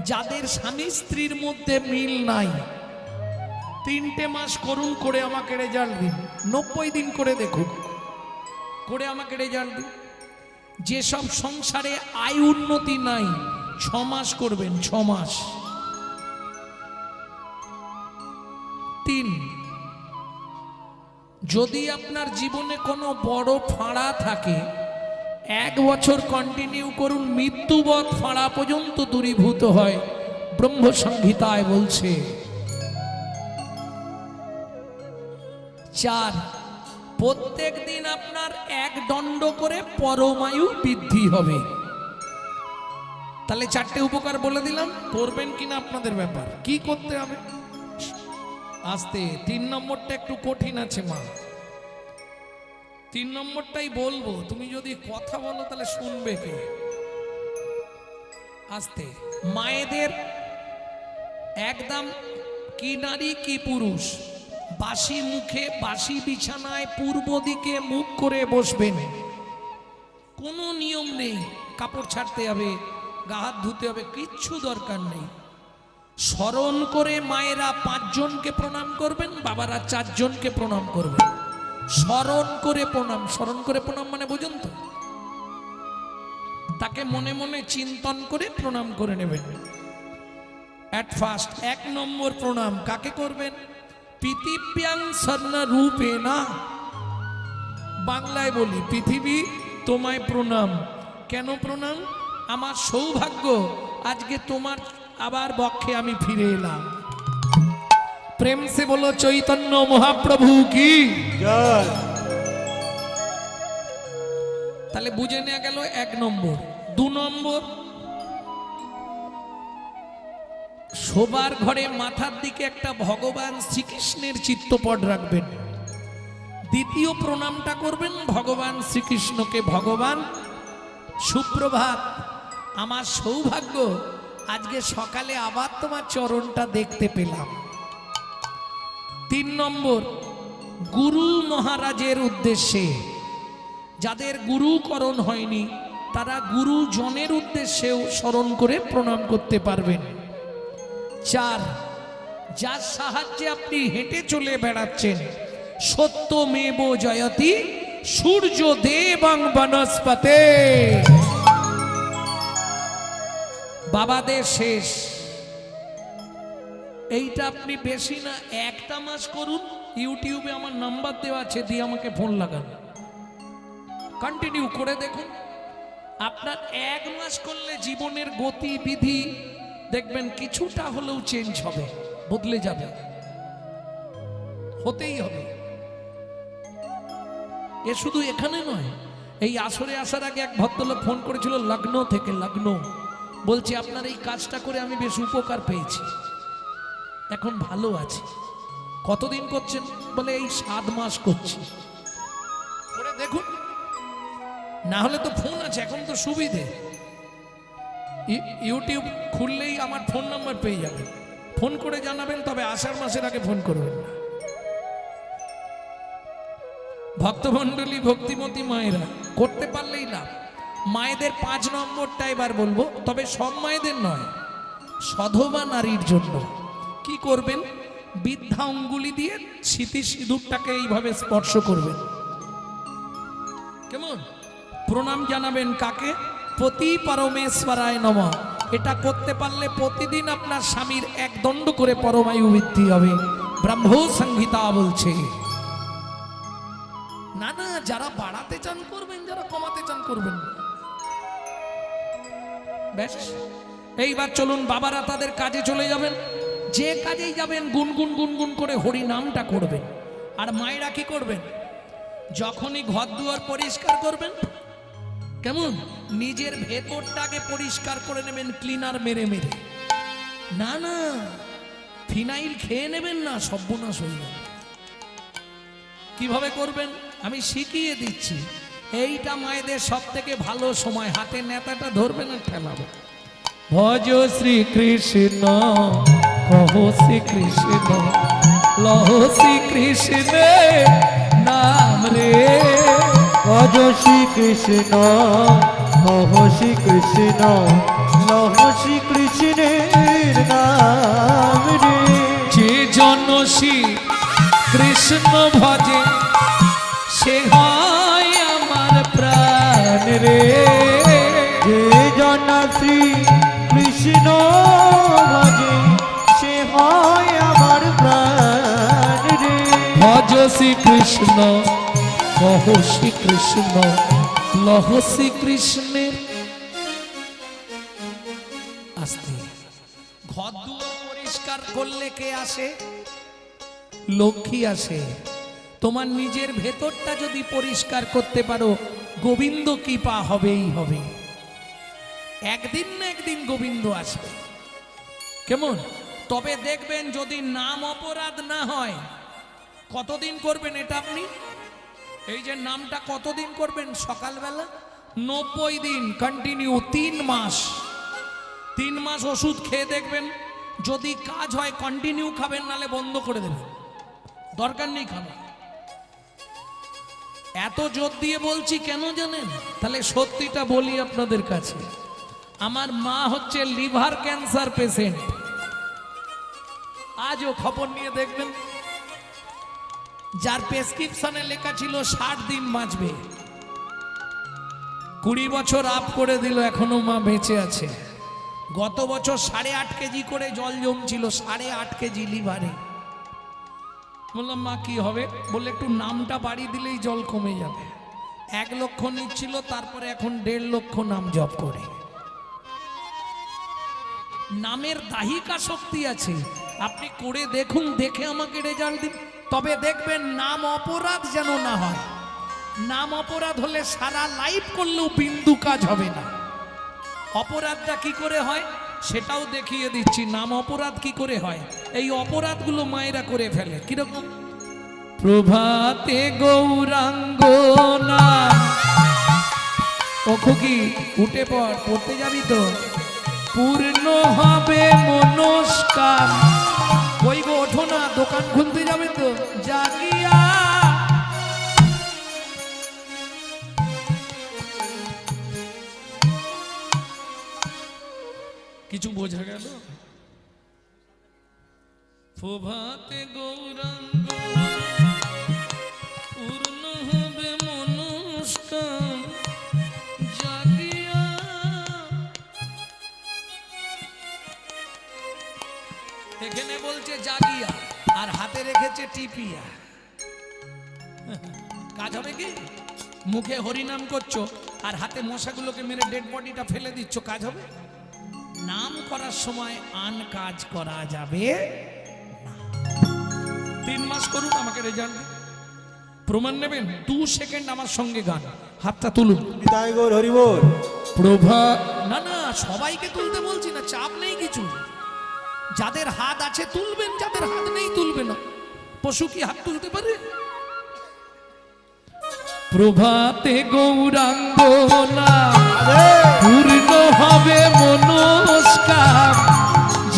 যাদের স্বামী স্ত্রীর মধ্যে মিল নাই 3টে মাস করুন, করে আমাকে রেজাল্ট দিন। 90 দিন করে দেখুন, করে আমাকে রেজাল্ট দিন। যেসব সংসারে আয় উন্নতি নাই 6 মাস করবেন, 6 মাস। 3, যদি আপনার জীবনে কোনো বড় ফাঁড়া থাকে 1 বছর কন্টিনিউ করুন, মৃত্যুবৎ ফাঁড়া পর্যন্ত দূরীভূত হয়, ব্রহ্ম সংহিতায় বলছে। 4, প্রত্যেক দিন আপনার 1 দণ্ড করে পরমায়ু বৃদ্ধি হবে। তাহলে 4টে উপকার বলে দিলাম, করবেন কিনা আপনাদের ব্যাপার। কি করতে হবে? আস্তে। 3 নম্বরটা একটু কঠিন আছে মা, 3 নম্বরটাই বলবো, তুমি যদি কথা বলো তাহলে শুনবে কে? আস্তে। মায়েদের একদম কি নারী কি পুরুষ, বাসি মুখে বাসি বিছানায় পূর্ব দিকে মুখ করে বসবেন। কোনো নিয়ম নেই, কাপড় ছাড়তে হবে, গা হাত ধুতে হবে, কিচ্ছু দরকার নেই। স্মরণ করে মায়েরা 5 জনকে প্রণাম করবেন, বাবারা 4 জনকে প্রণাম করবেন। স্মরণ করে প্রণাম, স্মরণ করে প্রণাম মানে বুঝুন তো, তাকে মনে মনে চিন্তন করে প্রণাম করে নেবেন। এট ফার্স্ট 1 নম্বর প্রণাম কাকে করবেন? পৃথিব্যাং সর্ণ রূপে না, বাংলায় বলি পৃথিবী তোমায় প্রণাম। কেন প্রণাম? আমার সৌভাগ্য আজকে তোমার আবার বক্ষে আমি ফিরে এলাম। প্রেম সে বলো চৈতন্য মহাপ্রভু কি জয়। তাহলে বুঝে নেওয়া গেল 1 নম্বর। 2 নম্বর, শোবার ঘরে মাথার দিকে একটা ভগবান শ্রীকৃষ্ণের চিত্রপট রাখবেন। দ্বিতীয় প্রণামটা করবেন ভগবান শ্রীকৃষ্ণকে। ভগবান সুপ্রভাত, আমার সৌভাগ্য আজকে সকালে আবার তোমার চরণটা দেখতে পেলাম। 3 নম্বর, গুরু মহারাজের উদ্দেশ্যে, যাদের গুরুকরণ হয়নি তারা গুরুজনের উদ্দেশ্যেও স্মরণ করে প্রণাম করতে পারবেন। 4, যার সাহায্যে আপনি হেঁটে চলে বেড়াচ্ছেন, সত্যমেব জয়তি সূর্য দেবং বনস্পতে, বাবাদের শেষ। এইটা আপনি বেশি না 1টা মাস করুন, ইউটিউবে আমার নাম্বার দেওয়া আছে, দিয়ে আমাকে ফোন লাগান, কন্টিনিউ করে দেখুন। আপনার 1 মাস করলে জীবনের গতিবিধি দেখবেন কিছুটা হলেও চেঞ্জ হবে, বদলে যাবে, হতেই হবে। এ শুধু এখানে নয়, এই আসরে আসার আগে এক ভদ্রলোক ফোন করেছিল লখনৌ থেকে, লখনৌ, বলছে আপনার এই কাজটা করে আমি বেশ উপকার পেয়েছি, এখন ভালো আছি। কতদিন করছেন? বলে এই 7 মাস করছি। করে দেখুন, না হলে তো ফোন আছে, এখন তো সুবিধে, ইউটিউব খুললেই আমার ফোন নাম্বার পেয়ে যাবেন, ফোন করে জানাবেন। তবে আষাঢ় মাসের আগে ফোন করবেন না। ভক্তমণ্ডলী, ভক্তিমতী মায়েরা, করতে পারলেই লাভ। মায়েদের 5 নম্বরটা এবার বলবো, তবে সব মায়েদের নয়, সধবা নারীর জন্য। কি করবেন? বৃদ্ধা অঙ্গুলি দিয়ে স্মৃতি সিঁদুরটাকে এইভাবে স্পর্শ করবেন। কেমন? প্রণাম জানাবেন কাকে? পতি পরমেশ্বরায় নমঃ। এটা করতে পারলে প্রতিদিন আপনার স্বামীর 1 দণ্ড করে পরমায়ু বৃদ্ধি হবে, ব্রহ্ম সংহিতা বলছে। না না, যারা বাড়াতে চান করবেন, যারা কমাতে চান করবেন। বেশ, এইবার চলুন বাবারা তাদের কাজে চলে যাবেন। যে কাজেই যাবেন গুনগুন গুনগুন করে হরি নামটা করবেন। আর মায়েরা কি করবেন? যখনই ঘর দুয়ার পরিষ্কার করবেন, কেমন নিজের ভেতরটাকে পরিষ্কার করে নেবেন, ক্লিনার মেরে মেরে। না না, ফিনাইল খেয়ে নেবেন না, সর্বনাশ হয়ে যাবে। কিভাবে করবেন আমি শিখিয়ে দিচ্ছি। এইটা মায়েদের সব থেকে ভালো সময়, হাতে নেতাটা ধরবেন আর ঠেলাবে। ভজ শ্রীকৃষ্ণ, কহ শ্রীকৃষ্ণ, লহ শ্রীকৃষ্ণ নাম রে। ভজ শ্রীকৃষ্ণ, কহ শ্রীকৃষ্ণ, লহ শ্রীকৃষ্ণ কৃষ্ণের নাম রে যে জন শ্রী কৃষ্ণ ভজে সে হয় আমার প্রাণ রে। যে জন শ্রী কৃষ্ণ ভজে সে হয় আমার প্রাণ রে। ভজ শ্রী কৃষ্ণ কহ শ্রী কৃষ্ণ লহ শ্রী কৃষ্ণের। আস্তে ঘর দুয়ার পরিষ্কার করলে কে আসে? লক্ষ্মী আসে। তোমার নিজের ভেতরটা যদি পরিষ্কার করতে পারো গোবিন্দ কৃপা হবেই হবে। একদিন না একদিন গোবিন্দ আসবে। কেমন? তবে দেখবেন যদি নাম অপরাধ না হয়, কতদিন করবেন এটা আপনি? এই যে নামটা কতদিন করবেন? সকালবেলা 90 দিন কন্টিনিউ, 3 মাস। 3 মাস ওষুধ খেয়ে দেখবেন, যদি কাজ হয় কন্টিনিউ খাবেন, নালে বন্ধ করে দেবেন, দরকার নেই খাবে। এত জোর দিয়ে বলছি কেন জানেন? তাহলে সত্যিটা বলি আপনাদের কাছে। আমার মা হচ্ছে লিভার ক্যান্সার পেশেন্ট। আজও খবর নিয়ে দেখবেন, যার প্রেসক্রিপশনে লেখা ছিল 60 দিন বাঁচবে, 20 বছর আপ করে দিল, এখনো মা বেঁচে আছে। গত বছর 8.5 কেজি করে জল জমছিল, 8.5 কেজি লিভারে। বললাম মা কি হবে? বললে একটু নামটা বাড়িয়ে দিলেই জল কমে যাবে। 1 লক্ষ নিচ্ছিল, তারপরে এখন 1.5 লক্ষ নাম জপ করে। নামের দাহিকা শক্তি আছে, আপনি করে দেখুন, দেখে আমাকে রেজাল্ট দিন। তবে দেখবেন নাম অপরাধ যেন না হয়। নাম অপরাধ হলে সারা লাইফ করলেও বিন্দু কাজ হবে না। অপরাধটা কি করে হয় সেটাও দেখিয়ে দিচ্ছি। নাম অপরাধ কি করে হয়, এই অপরাধগুলো মায়েরা করে ফেলে। কিরকম? প্রভাতে গৌরাঙ্গ নাম। ও খুকি উঠে পড়, পড়তে যাবি তো? পূর্ণ হবে মনস্কাম। কই গো ওঠো না, দোকান খুলতে যাবে তো? জাগিয়া কিছু বোঝা গেল? প্রভাতে গৌরাঙ্গ পূর্ণ হবে মনস্কাম জাগিয়া। এখানে বলছে জাগিয়া, আর হাতে রেখেছে টিপিয়া। কাজ হবে কি? মুখে হরিনাম করছো আর হাতে মশাগুলোকে মেরে ডেড বডিটা ফেলে দিচ্ছ, কাজ হবে? নাম করার সময় আন কাজ করা যাবে না। 3 মাস করুন, আমাকে রেজাল্ট প্রমাণ নেবেন। 2 সেকেন্ড আমার সঙ্গে গান, হাতটা তুলুন। নিতাই গৌর হরি বল। প্রভা না না, সবাইকে তুলতে বলছি না, চাপ নেই কিছু। যাদের হাত আছে তুলবেন, যাদের হাত নেই তুলবে না। পশু কি হাত তুলতে পারে? প্রভাতে গৌরাঙ্গ নাম পূর্ণ হবে মনস্কাম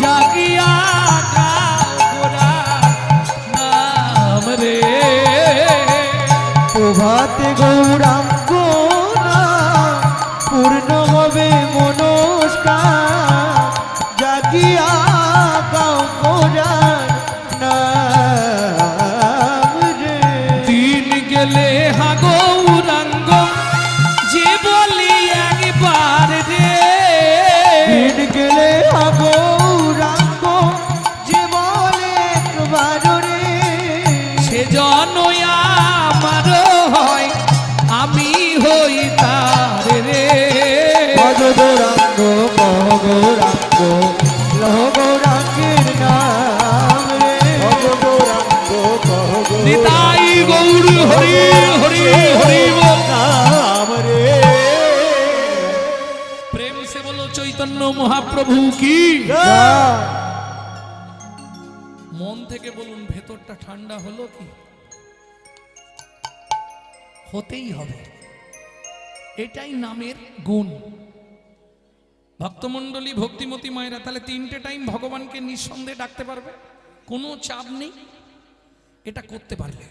জাগিয়া গাও গোরার নাম রে। প্রভাতে গৌরাঙ্গ নাম পূর্ণ হবে মনস্কাম জাগিয়া গাও গোরার নাম রে। দিন গেলে হা গৌরাঙ্গ যে বলি একবার রে। দিন গেলে গৌরাঙ্গ যে বলে একবার রে। সে জনই আমার হয়, আমি হই তার রে। ভজ গৌরাঙ্গ কহ গৌরাঙ্গ লহ গৌরাঙ্গের নাম রে। ভজ গৌরাঙ্গ কহ নিতাই গৌর হরি হরি হরি বল নাম রে। প্রেম সে বলো চৈতন্য মহাপ্রভু কি। মন থেকে বলুন, ভেতরটা ঠান্ডা হলো কি? হতেই হবে, এটাই নামের গুণ। ভক্তমণ্ডলী ভক্তিমতী মায়েরা, তাহলে 3টে টাইম ভগবানকে নিঃসন্দেহে ডাকতে পারবে, কোনো চাপ নেই। এটা করতে পারলে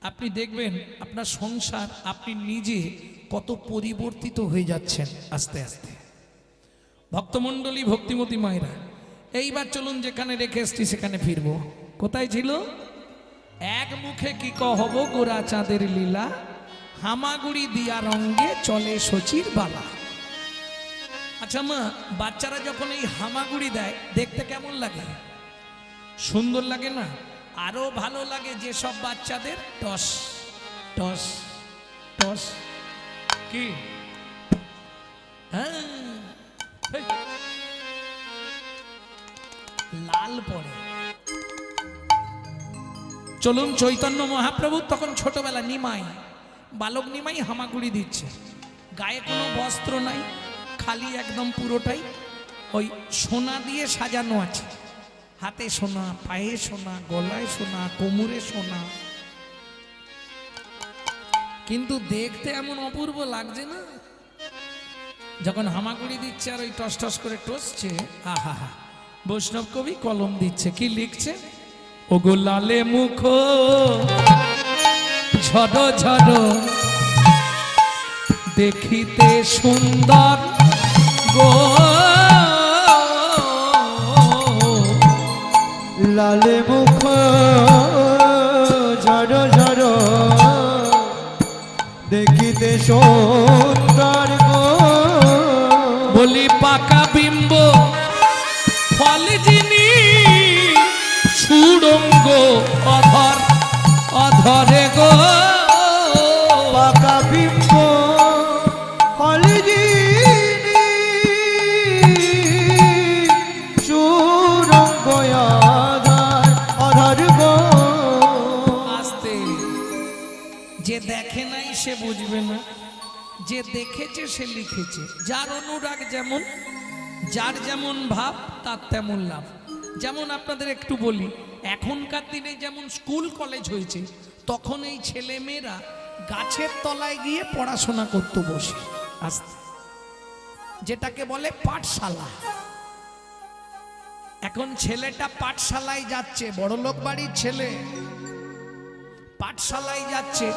আপনি দেখবেন আপনার সংসার, আপনি নিজে কত পরিবর্তিত হয়ে যাচ্ছেন আস্তে আস্তে। ভক্তমণ্ডলী, ভক্তিমতী মায়েরা, এইবার চলুন যেখানে রেখে এসছি সেখানে ফিরবো। কোথায় ছিল? এক মুখে কি কহব গোরা চাঁদের লীলা, হামাগুড়ি দিয়া রঙ্গে চলে শচীর বালা। আচ্ছা মা, বাচ্চারা যখন এই হামাগুড়ি দেয় দেখতে কেমন লাগে? সুন্দর লাগে না? আরো ভালো লাগে যেসব বাচ্চাদের টস টস টস কি, হ্যাঁ, এই, লাল পড়ে। চলুন চৈতন্য মহাপ্রভু তখন ছোটবেলা নিমাই, বালক নিমাই হামাগুড়ি দিচ্ছে। গায়ে কোনো বস্ত্র নাই, খালি একদম পুরোটাই ওই সোনা দিয়ে সাজানো আছে। হাতে সোনা, পায়ে সোনা, গলায় সোনা, কোমরে সোনা। কিন্তু দেখতে এমন অপূর্ব লাগছে না যখন হামাগুড়ি দিচ্ছে আর ওই টস টস করে টসছে। আহা হা, বৈষ্ণব কবি কলম দিচ্ছে, কি লিখছে? ও গো লালে মুখ ঝড় ঝড় দেখিতে সুন্দর গো, লালে মুখ ঝড় ঝড় দেখিতে সুন্দর গো, বলি পাকা বিম্ব ফল যিনি সুড়ঙ্গ অধর অধরে গো, পাকা বিম্ব হলদি সুরঙ্গ আধার আধার গো। আস্তে, যে দেখে নাই সে বুঝবে না, যে দেখেছে সে লিখেছে। যার অনুরাগ যেমন, যার যেমন ভাব তার তেমন লাভ। যেমন আপনাদের একটু বলি, এখনকার দিনে যেমন স্কুল কলেজ হয়েছে, তখন এই ছেলে মেয়েরা গাছের তলায় গিয়ে পড়াশোনা করতে বসে, আস্তে, যেটাকে বলে পাঠশালা। এখন ছেলেটা পাঠশালায় যাচ্ছে, বড়লোক বাড়ির ছেলে পাঠশালায় যাচ্ছে।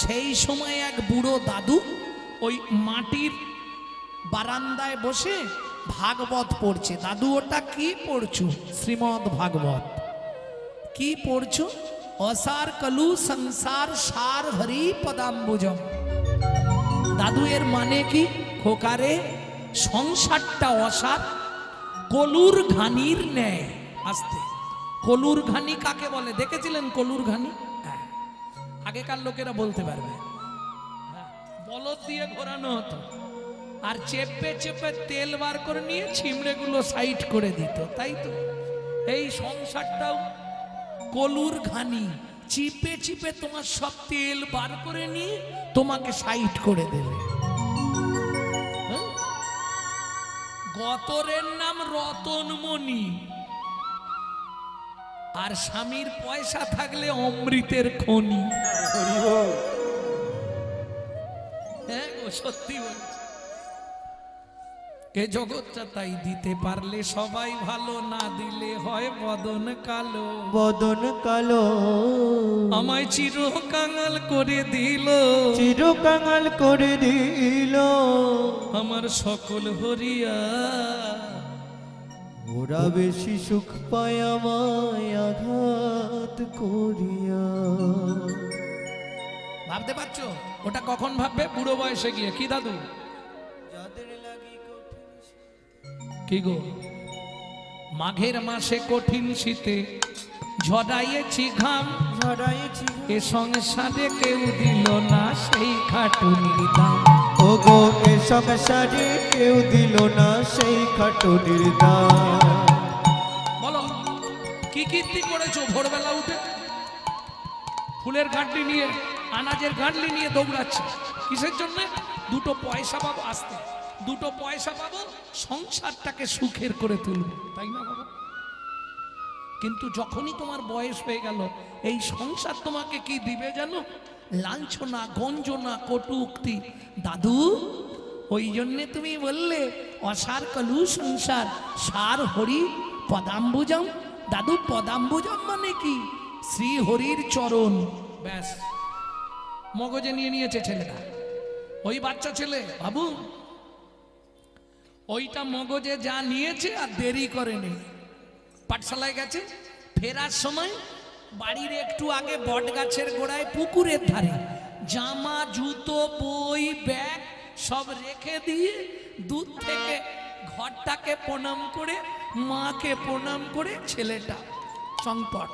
সেই সময় এক বুড়ো দাদু ওই মাটির বারান্দায় বসে ভাগবত পড়ছে। দাদু, ওটা কি পড়ছো? শ্রীমদ ভাগবত। কি পড়ছো? অসার কলু সংসার সার হরি পদাম্বুজম। দাদু, এর মানে কি? খোকারে, সংসারটা অসার, কলুর ঘানির ন্যায়। আস্তে, কলুর ঘানি কাকে বলে দেখেছিলেন? কলুর ঘানি আগেকার লোকেরা বলতে পারবে। বলদ দিয়ে ঘোরানো হতো, আর চেপে চেপে তেল বার করে নিয়ে ছিমড়েগুলো সাইড করে দিত, তাই তো? এই সংসারটাও কলুর ঘানি, চিপে চিপে তোমার সব তেল বার করে নিয়ে তোমাকে সাইড করে দেবে। গতরের নাম রতনমণি, আর স্বামীর পয়সা থাকলে অমৃতের খনি। হ্যাঁ গো, সত্যি বলছি। এ জগৎটা তাই, দিতে পারলে সবাই ভালো, না দিলে হয় বদন কালো। বদন কালো আমায় চির কাঙাল করে দিল, চির কাঙাল করে দিল, আমার সকল হরিয়া। ওরা বেশি সুখ পায় আমায় আঘাত করিয়া। ভাবতে পারছো ওটা কখন ভাববে? বুড়ো বয়সে গিয়ে। কি দাদু? কি গো, মাঘের মাসে কঠিন শীতে ঝড়াইয়েছি ঘাম, ঝরাইছি এ সংসারে কেউ দিল না সেই খাটুনির দাম। ও গো, এ সংসারে কেউ দিল না সেই খাটুনির দাম। বলো কি কীর্তি করেছো ভোরবেলা উঠে? ফুলের গাঁটলি নিয়ে, আনাজের গাঁটলি নিয়ে দৌড়াচ্ছে, কিসের জন্য? দুটো পয়সা পাবো। আসতে, দুটো পয়সা পাবো, সংসারটাকে সুখের করে তুলবো, তাই না বাবা? কিন্তু যখনই তোমার বয়স হয়ে গেল, এই সংসার তোমাকে কি দিবে জানো? লাঞ্ছনা, গঞ্জনা, কটূক্তি। দাদু, ওই জন্যে তুমি বললে অসার কলু সংসার সার হরি পদাম্বুজম। দাদু, পদাম্বুজম মানে কি? শ্রী হরির চরণ। ব্যাস, মগজে নিয়ে নিয়েছে ছেলেটা। ওই বাচ্চা ছেলে, বাবু, ওইটা মগজে যা নিয়েছে আর দেরি করেনি, পাঠশালায় গেছে, ফেরার সময় বাড়ির একটু আগে বট গাছের গোড়ায় পুকুরের ধারে জামা জুতো বই ব্যাগ সব রেখে দিয়ে দূর থেকে ঘরটাকে প্রণাম করে মাকে প্রণাম করে ছেলেটা চম্পট।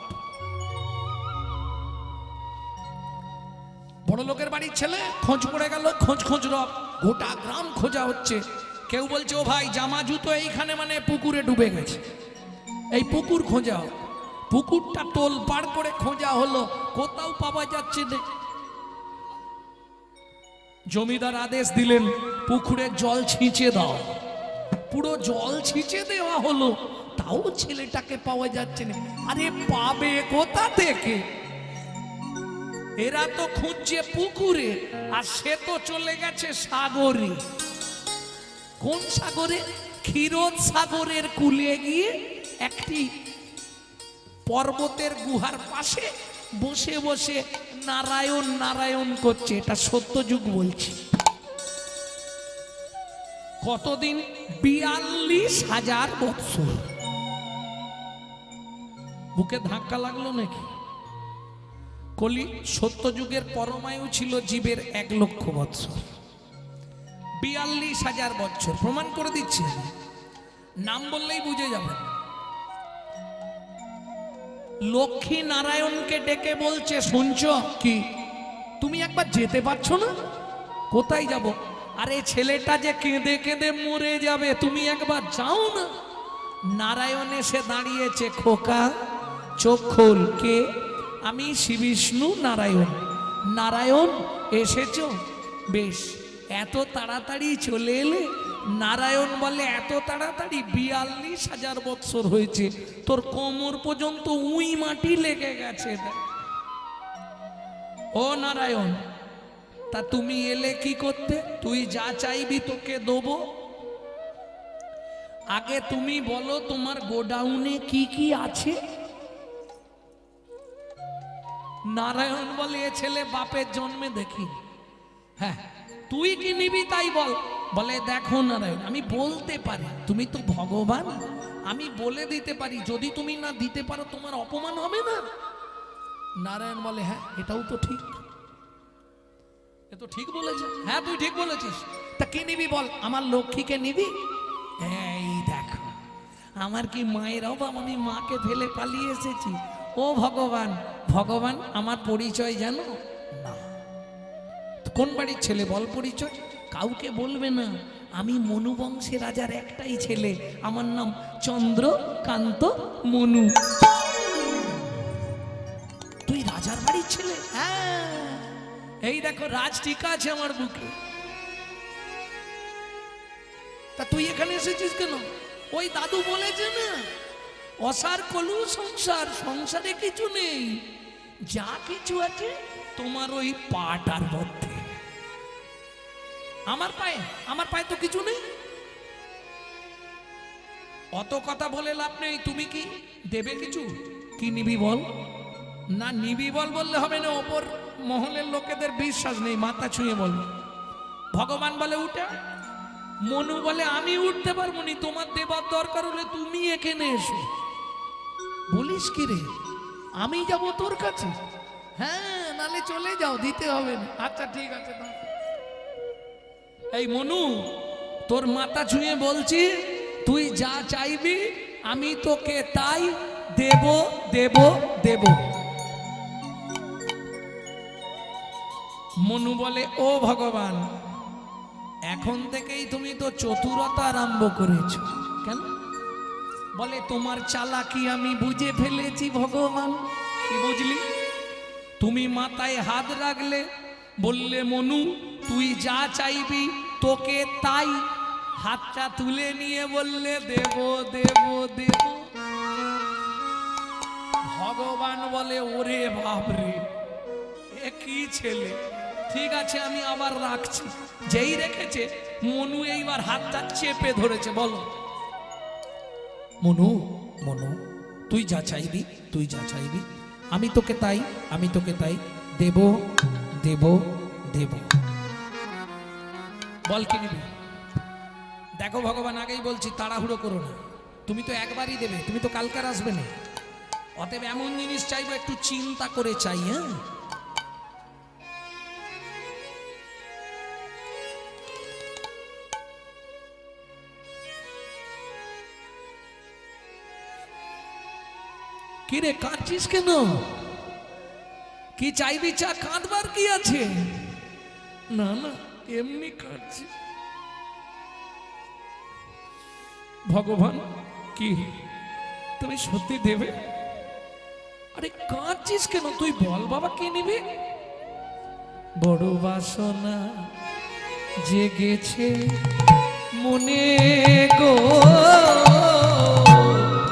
বড় লোকের বাড়ির ছেলে, খোঁজ পড়ে গেল, খোঁজ রব, গোটা গ্রাম খোঁজা হচ্ছে। কেউ বলছে ও ভাই জামা জুতো এইখানে, মানে পুকুরে ডুবে গেছে, এই পুকুর খোঁজা। পুকুরটা তোল পাড় করে খোঁজা হলো, কোথাও পাওয়া যাচ্ছে না। জমিদার আদেশ দিলেন পুকুরের জল ছিঁচে দাও। পুরো জল ছিঁচে দেওয়া হলো, তাও ছেলেটাকে পাওয়া যাচ্ছে না। আরে পাবে কোথা থেকে? এরা তো খুঁজছে পুকুরে, আর সে তো চলে গেছে সাগরে। কোন সাগরে? ক্ষীরোদ সাগরের কূলে গিয়ে একটি পর্বতের গুহার পাশে বসে বসে নারায়ণ নারায়ণ করছে। এটা সত্যযুগ বলছি। কতদিন? 42,000 বৎসর। বুকে ধাক্কা লাগলো নাকি? কলি সত্যযুগের পরমায়ু ছিল জীবের 1 লক্ষ বৎসর। 42,000 বৎসর প্রমাণ করে দিচ্ছি, নাম বললেই বুঝে যাবে। লক্ষ্মী নারায়ণকে ডেকে বলছে, শুনছ কি তুমি একবার যেতে পারছো না? কোথায় যাব? আরে ছেলেটা যে কেঁদে কেঁদে মরে যাবে, তুমি একবার যাও না। নারায়ণ এসে দাঁড়িয়েছে, খোকা চোখ খোল। কে? আমি শ্রী বিষ্ণু নারায়ণ। নারায়ণ এসেছো? বেশ, এত তাড়াতাড়ি চলে এলে? নারায়ণ বলে, এত তাড়াতাড়ি? 42,000 বৎসর হয়েছে, তোর কোমর পর্যন্ত উই মাটি লেগে গেছে। ও নারায়ণ, তা তুমি এলে কি করতে? তুই যা চাইবি তোকে দেবো। আগে তুমি বলো তোমার গোডাউনে কি কি আছে? নারায়ণ বলে, এ ছেলে বাপের জন্মে দেখি। হ্যাঁ, তুই কি নিবি তাই বল। বলে, দেখো নারায়ণ, আমি বলতে পারি, তুমি তো ভগবান, আমি বলে দিতে পারি, যদি তুমি না দিতে পারো তোমার অপমান হবে না? নারায়ণ বলে, হ্যাঁ এটাও তো ঠিক, এ তো ঠিক বলেছে। হ্যাঁ তুই ঠিক বলেছিস, তা কি নিবি বল। আমার লক্ষ্মীকে নিবি? এই দেখো, আমার কি মায়ের অভাব, আমি মাকে ফেলে পালিয়ে এসেছি। ও ভগবান, ভগবান আমার পরিচয় জানো না? কোন বাড়ির ছেলে বল পরিচয়? কাউকে বলবে না, আমি মনু বংশের রাজার একটাই ছেলে, আমার নাম চন্দ্রকান্ত মনু। তুই রাজার বাড়ির ছেলে? হ্যাঁ, এই দেখো রাজ টিকা আছে আমার বুকে। তা তুই এখানে এসেছিস কেন? ওই দাদু বলেছে না, অসার কলু সংসার, সংসারে কিছু নেই, যা কিছু আছে তোমার ওই পাটার মধ্যে। আমার পায়ে তো কিছু নেই। অত কথা বলে লাভ নেই। তুমি কি দেবে কিছু? কি নিবি বল? না নিবি বল বললে হবে না, ওপর মহলের লোকেদের বিশ্বাস নেই, মাথা ছুঁয়ে বল। ভগবান বলে উঠে, মনু বলে আমি উঠতে পারবো নি, তোমার দেবার দরকার হলে তুমি এখানে এসো। বলিস কি রে, আমি যাব তোর কাছে? হ্যাঁ, নালে চলে যাও, দিতে হবে না। আচ্ছা ঠিক আছে। এই মনু, তোর মাথা ছুঁয়ে বলছি, তুই যা চাইবি আমি তোকে তাই দেব দেব দেব। মনু বলে, ও ভগবান, এখন থেকেই তুমি তো চতুরতা আরম্ভ করেছ। কেন? বলে, তোমার চালাকি আমি বুঝে ফেলেছি ভগবান। কি বুঝলি? তুমি মাথায় হাত রাখলে, বললে মনু তুই যা চাইবি তোকে তাই, হাতটা তুলে নিয়ে বললে দেব দেব দেব। ভগবান বলে, ওরে বাপরে, এ কি ছেলে। ঠিক আছে, আমি আবার রাখছি। যেই রেখেছে, মনু এইবার হাতটা চেপে ধরেছে। বলো মনু, মনু তুই যা চাইবি, তুই যা চাইবি আমি তোকে তাই, আমি তোকে তাই দেব দেব দেব। বল কি নিবি? দেখো ভগবান আগেই বলছি, তাড়াহুড়ো করো না। তুমি তো একবারই দেবে, তুমি তো কালকার আসবে না। অতএব এমন জিনিস চাইবো একটু চিন্তা করে চাই। হ্যাঁ, কিরে কাঁদছিস কেন? কি চাইবি চা? কাঁদবার কি আছে? না না, এমনি কাঁদছি। ভগবান কি তুমি সত্যি দেবে? আরে কাঁদছিস কেন? তুই বল বাবা, কি নিবি? বড় বাসনা জেগেছে মনে গো,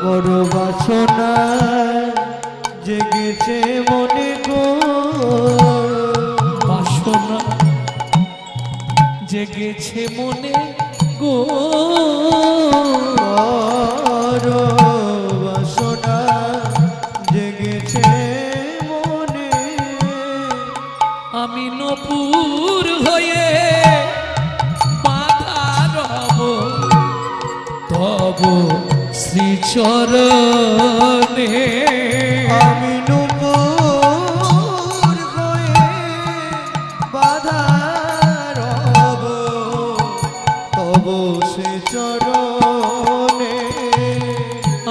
বড় বাসনা জেগেছে মনে গো, বাসনা জেগেছে মনে গো, বড় বাসনা জেগেছে মনে, আমি নপুর হয়ে বাধা রব তব শ্রীচরণে। আমি নূপুর হয়ে বাধা রব তব সে চরণে,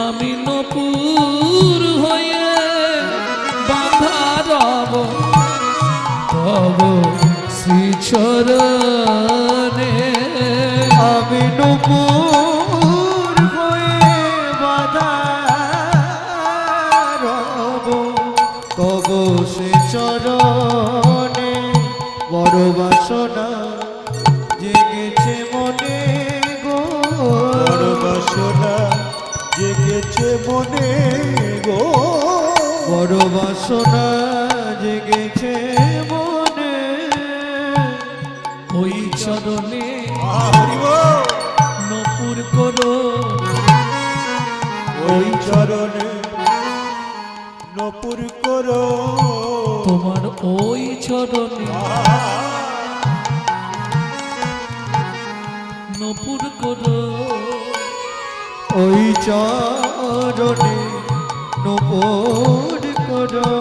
আমি নপুর হয়ে বাধা রব তব শ্রীচরণে। আমি নূপুর হয়ে বাধা রব তব সে চরণে, বড় বাসনা জেগেছে মনে গো, বড় বাসনা জেগেছে মনে গো, বড় বাসনা জেগেছে মনে, ওই চরণে হরি বল। নপুর করো, ওই চরণে নপুর করো, তোমার ওই চরণে নপুর করো, ওই চরণে নূপুর করো।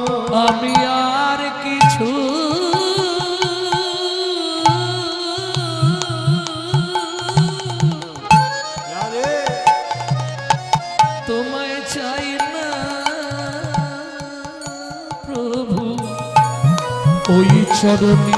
আমি আর কিছু আরে তোমায় চাই না প্রভু, ওই চরণে